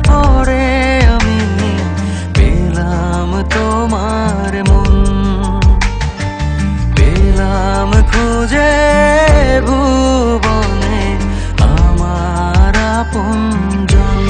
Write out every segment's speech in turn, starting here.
পরে আমি পেলাম তোমার মন, পেলাম খুঁজে ভুবনে আমার আপনজন।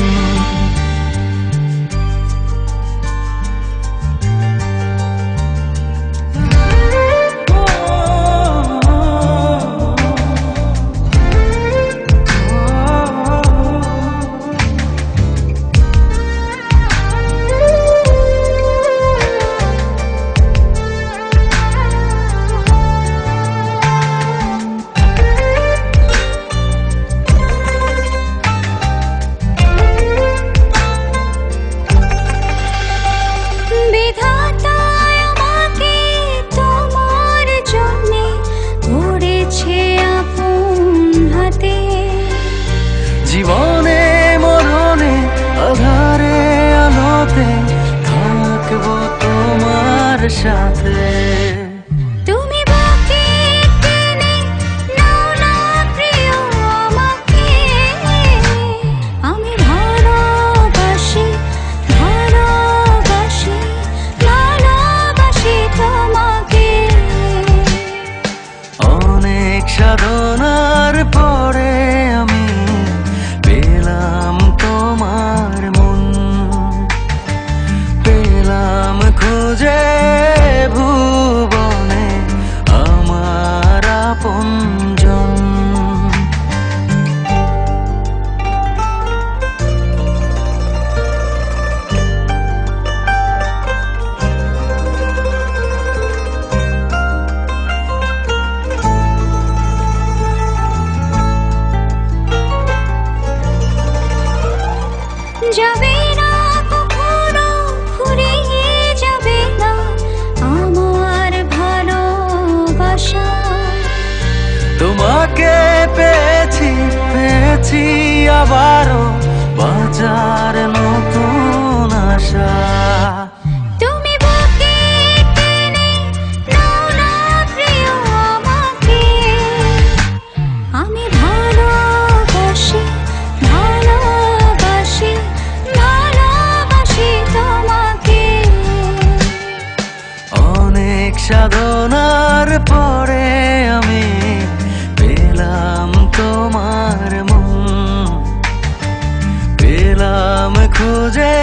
জীবনে মরণে আধারে আলোতে থাকবো তোমার সাথে। তুমি বাকি টেনে নাও না প্রিয় আমাকে, আমি ভালোবাসি ভালোবাসি ভালোবাসি তোমাকে। অনেক সাধনার পরে আমি পেলাম তোমার মন, পেলাম খুঁজে ভুবনে আমার আপনজন। যাবে না কখনো ফুরিয়ে যাবে না আমার ভালোবাসা। তোমাকে পেয়েছি পেয়েছি আবারও বাঁচার নতুন আশা। তুমি বাকি টেনে নাও না প্রিয় আমাকে, আমি ভালোবাসি ভালোবাসি ভালোবাসি তোমাকে। অনেক সাধনার পরে আমি পেলাম তোমার মন, পেলাম খুঁজে